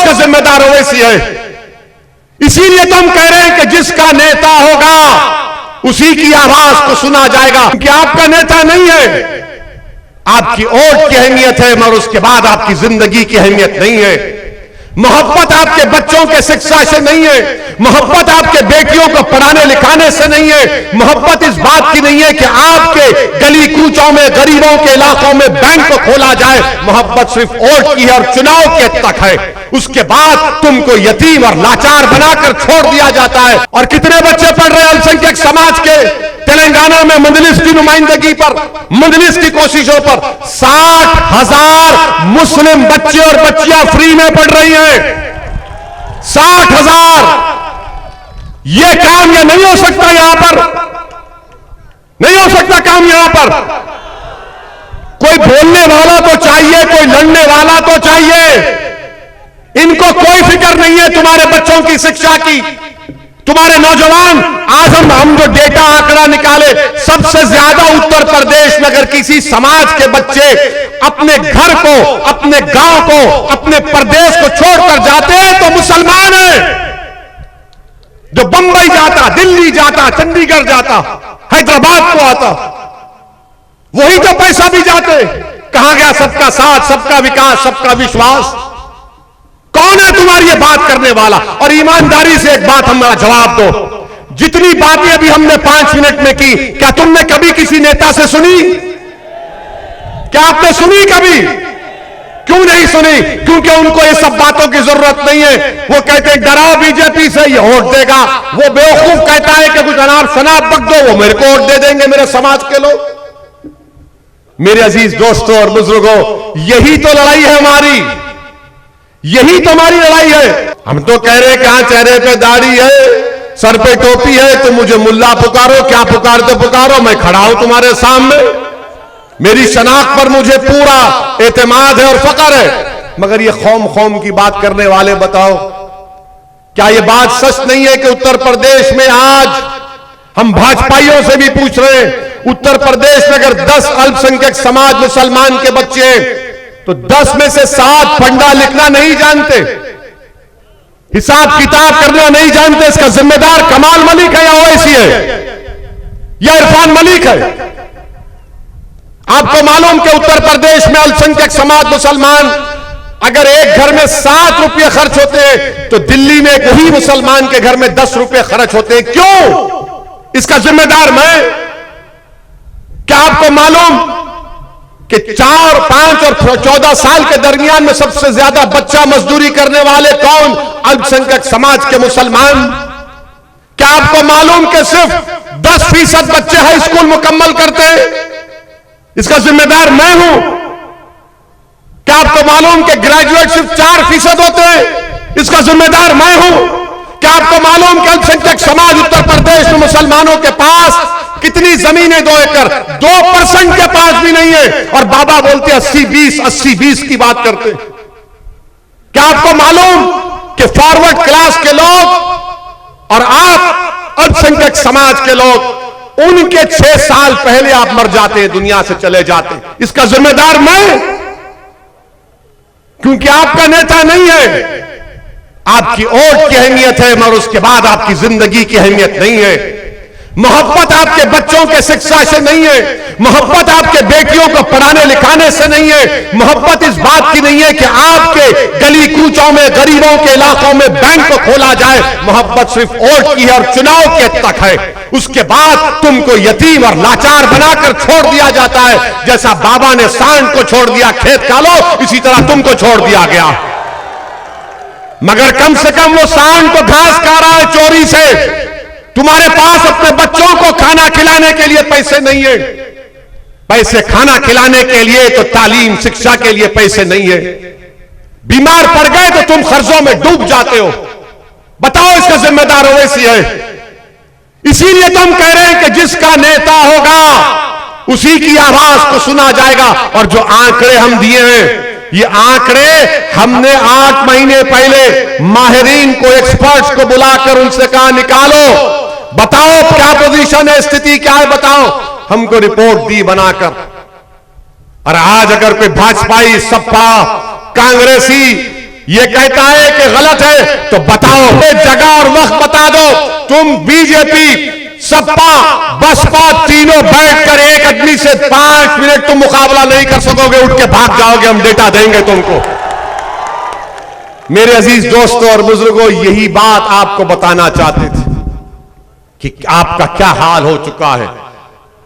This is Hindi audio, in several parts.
इसका जिम्मेदार ओवैसी है। इसीलिए तो हम कह रहे हैं कि जिसका नेता होगा उसी की आवाज को सुना जाएगा, क्योंकि आपका नेता नहीं है। आपकी वोट की अहमियत है, मगर उसके बाद आपकी जिंदगी की अहमियत नहीं है। मोहब्बत आपके बच्चों के शिक्षा से नहीं है, मोहब्बत आपके बेटियों को पढ़ाने लिखाने से नहीं है, मोहब्बत इस बात की नहीं है कि आपके गली कूचों में, गरीबों के इलाकों में बैंक को खोला जाए। मोहब्बत सिर्फ वोट की है और चुनाव के तक है। उसके बाद तुमको यतीम और लाचार बनाकर छोड़ दिया जाता है। और कितने बच्चे पढ़ रहे हैं अल्पसंख्यक समाज के तेलंगाना में मजलिस की नुमाइंदगी पर, मजलिस की कोशिशों पर 60,000 मुस्लिम बच्चे और बच्चियां फ्री में पढ़ रही हैं। 60,000। यह काम यह नहीं हो सकता, यहां पर नहीं हो सकता काम। यहां पर कोई बोलने वाला तो चाहिए, कोई लड़ने वाला तो चाहिए। इनको कोई फिक्र नहीं है तुम्हारे बच्चों की शिक्षा की, तुम्हारे नौजवान। आज हम जो डेटा आंकड़ा निकाले, सबसे ज्यादा उत्तर प्रदेश में अगर किसी समाज के बच्चे अपने घर को, अपने गांव को, अपने प्रदेश को छोड़कर जाते हैं तो मुसलमान हैं। जो बंबई जाता, दिल्ली जाता, चंडीगढ़ जाता, हैदराबाद को आता, वही तो पैसा भी जाते। कहां गया सबका साथ, सबका विकास, सबका विश्वास? कौन है तुम्हारी ये बात करने वाला? और ईमानदारी से एक बात हमारा जवाब दो। जितनी बातें अभी हमने 5 मिनट में की, क्या तुमने कभी किसी नेता से सुनी? क्या आपने सुनी कभी? क्यों नहीं सुनी? क्योंकि उनको ये सब बातों की जरूरत नहीं है। वो कहते हैं डराओ बीजेपी से, ये वोट देगा। वो बेवकूफ कहता है कि कुछ अनाप शनाप बक दो, वो मेरे को वोट दे देंगे, मेरे समाज के लोग। मेरे अजीज दोस्तों और बुजुर्गों, यही तो लड़ाई है हमारी, यही तो हमारी लड़ाई है। हम तो कह रहे हैं कहां चेहरे पे दाढ़ी है, सर पे टोपी है, तुम मुझे मुल्ला पुकारो, क्या पुकारते पुकारो, मैं खड़ा हूं तुम्हारे सामने। मेरी शनाख्त पर मुझे पूरा एतमाद है और फक्र है। मगर ये खौम खौम की बात करने वाले, बताओ क्या ये बात सच नहीं है कि उत्तर प्रदेश में आज हम भाजपाइयों से भी पूछ रहे हैं, उत्तर प्रदेश में अगर 10 अल्पसंख्यक समाज मुसलमान के बच्चे हैं तो 10 में से 7 फंडा लिखना नहीं जानते, हिसाब किताब करना नहीं जानते। इसका जिम्मेदार कमाल मलिक है या ओवैसी है या इरफान मलिक है? आपको मालूम कि उत्तर प्रदेश में अल्पसंख्यक समाज मुसलमान अगर एक घर में 7 रुपये खर्च होते हैं तो दिल्ली में वही मुसलमान के घर में 10 रुपये खर्च होते हैं। क्यों? इसका जिम्मेदार मैं। क्या आपको मालूम कि 4, 5 और 14 साल के दरमियान में सबसे ज्यादा बच्चा मजदूरी करने वाले कौन? अल्पसंख्यक समाज के मुसलमान। क्या आपको मालूम कि सिर्फ 10% बच्चे हाई स्कूल मुकम्मल करते हैं? इसका जिम्मेदार मैं हूं। क्या आपको मालूम कि ग्रेजुएट सिर्फ 4% होते हैं? इसका जिम्मेदार मैं हूं। क्या आपको मालूम कि अल्पसंख्यक समाज उत्तर प्रदेश में मुसलमानों के पास कितनी जमीनें 2 एकड़ 2% के पास भी नहीं है, और बाबा बोलते 80-20 80-20 की बात करते। क्या आपको मालूम कि फॉरवर्ड क्लास के लोग और आप अल्पसंख्यक समाज के लोग, उनके 6 साल पहले आप मर जाते हैं, दुनिया से चले जाते हैं। इसका जिम्मेदार मैं, क्योंकि आपका नेता नहीं है। आपकी वोट की अहमियत है, मगर उसके बाद आपकी जिंदगी की अहमियत नहीं है। मोहब्बत आपके बच्चों के शिक्षा से नहीं है, मोहब्बत आपके बेटियों को पढ़ाने लिखाने से नहीं है, मोहब्बत इस बात की नहीं है कि आपके गली कूचों में, गरीबों के इलाकों में बैंक को खोला जाए। मोहब्बत सिर्फ वोट की है और चुनाव के तक है। उसके बाद तुमको यतीम और लाचार बनाकर छोड़ दिया जाता है। जैसा बाबा ने सांड को छोड़ दिया खेत कालो, इसी तरह तुमको छोड़ दिया गया। मगर कम से कम वो सांड को घास खा रहा है चोरी से। तुम्हारे पास अपने बच्चों को खाना खिलाने के लिए पैसे नहीं है। पैसे खाना खिलाने के लिए तो तालीम शिक्षा के लिए पैसे नहीं है। बीमार पड़ गए तो तुम कर्जों में डूब जाते हो। बताओ इसका जिम्मेदार ओवैसी है। इसीलिए तो हम कह रहे हैं कि जिसका नेता होगा उसी की आवाज को सुना जाएगा। और जो आंकड़े हम दिए हैं, ये आंकड़े हमने 8 महीने पहले माहिरीन को, एक्सपर्ट्स को बुलाकर उनसे कहा निकालो, बताओ क्या पोजीशन है, स्थिति क्या है, बताओ। हमको रिपोर्ट दी बनाकर। और आज अगर कोई भाजपाई, सपा, कांग्रेसी ये कहता है कि गलत है तो बताओ, जगह और वक्त बता दो। तुम बीजेपी, सपा, बसपा तीनों बैठकर एक आदमी से 5 मिनट तुम मुकाबला नहीं कर सकोगे, उठ के भाग जाओगे, हम डेटा देंगे तुमको। मेरे अजीज दोस्तों और बुजुर्गों, यही बात आपको बताना चाहते थे कि आपका क्या हाल हो चुका है।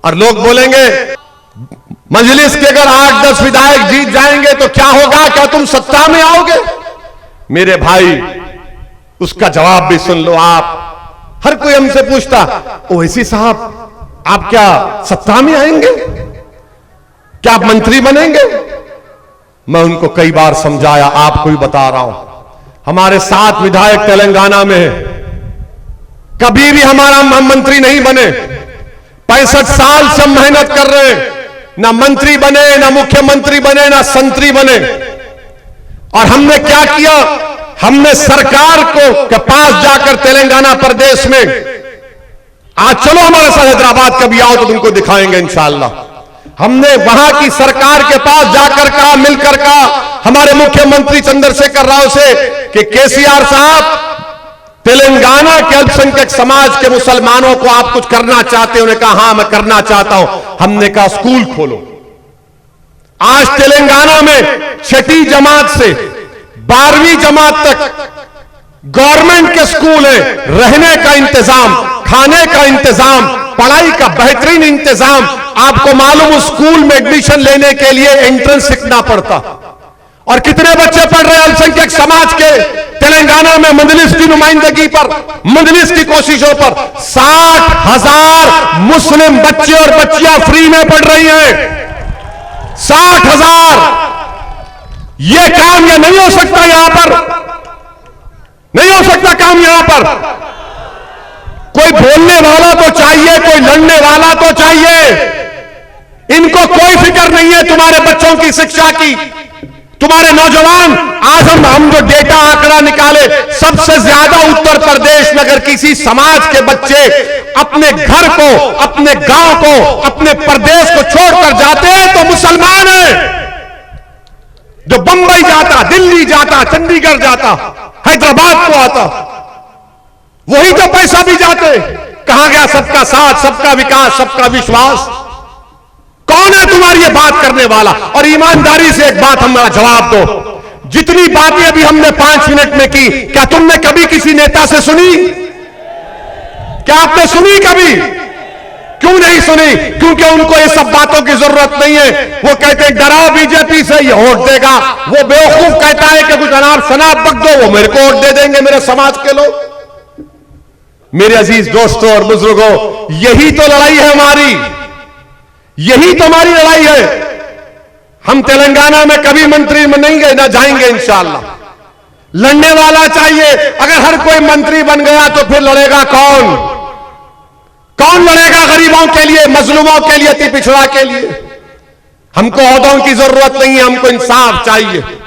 और लोग बोलेंगे मजलिस के अगर 8-10 विधायक जीत जाएंगे तो क्या होगा, क्या तुम सत्ता में आओगे? मेरे भाई, उसका जवाब भी सुन लो आप। हर कोई हमसे पूछता, ओवैसी साहब आप क्या सत्ता में आएंगे, क्या आप मंत्री बनेंगे? मैं उनको कई बार समझाया, आपको भी बता रहा हूं। हमारे 7 विधायक तेलंगाना में है, कभी भी हमारा मंत्री नहीं बने। 65 साल से हम मेहनत कर रहे हैं, ना मंत्री बने, ना मुख्यमंत्री बने, ना संतरी बने। और हमने क्या किया, हमने सरकार को के पास जाकर तेलंगाना प्रदेश में, आज चलो हमारे साथ हैदराबाद कभी आओ तो तुमको दिखाएंगे इंशाअल्लाह। हमने वहां की सरकार के पास जाकर कहा, मिलकर कहा हमारे मुख्यमंत्री चंद्रशेखर राव से कि केसीआर साहब, तेलंगाना के अल्पसंख्यक समाज के मुसलमानों को आप कुछ करना चाहते हो? उन्होंने कहा हां मैं करना चाहता हूं। हमने कहा स्कूल खोलो। आज तेलंगाना में 6ठी जमात से 12वीं जमात तक गवर्नमेंट के स्कूल है, रहने का इंतजाम, खाने का इंतजाम, पढ़ाई का बेहतरीन इंतजाम। आपको मालूम, उस स्कूल में एडमिशन लेने के लिए एंट्रेंस सीखना पड़ता। और कितने बच्चे पढ़ रहे हैं अल्पसंख्यक समाज के तेलंगाना में मजलिस की नुमाइंदगी पर, मजलिस की कोशिशों पर 60,000 मुस्लिम बच्चे और बच्चियां फ्री में पढ़ रही हैं। 60,000। यह काम यह नहीं हो सकता, यहां पर नहीं हो सकता काम। यहां पर कोई बोलने वाला तो चाहिए, कोई लड़ने वाला तो चाहिए। इनको कोई फिक्र नहीं है तुम्हारे बच्चों की शिक्षा की, तुम्हारे नौजवान। आज हम जो डेटा आंकड़ा निकाले, सबसे ज्यादा उत्तर प्रदेश में अगर किसी समाज के बच्चे अपने घर को, अपने गांव को, अपने प्रदेश को छोड़कर जाते हैं तो मुसलमान हैं। जो बंबई जाता, दिल्ली जाता, चंडीगढ़ जाता, हैदराबाद को आता, वही तो पैसा भी जाते। कहां गया सबका साथ, सबका विकास, सबका विश्वास? कौन है तुम्हारी ये बात करने वाला? और ईमानदारी से एक बात हमारा जवाब दो, जितनी बातें अभी हमने 5 मिनट में की, क्या तुमने कभी किसी नेता से सुनी? क्या आपने सुनी कभी? क्यों नहीं सुनी? क्योंकि उनको ये सब बातों की जरूरत नहीं है। वो कहते हैं डराओ बीजेपी से, ये वोट देगा। वो बेवकूफ कहता है कि कुछ अनाप शनाप बक दो, वो मेरे को वोट दे देंगे, मेरे समाज के लोग। मेरे अजीज दोस्तों और बुजुर्गों, यही तो लड़ाई है हमारी, यही तो हमारी लड़ाई है। हम तेलंगाना में कभी मंत्री में नहीं गए, ना जाएंगे इंशाअल्लाह। लड़ने वाला चाहिए। अगर हर कोई मंत्री बन गया तो फिर लड़ेगा कौन? कौन लड़ेगा गरीबों के लिए, मजलूमों के लिए, अति पिछड़ा के लिए? हमको ओहदों की जरूरत नहीं है, हमको इंसाफ चाहिए।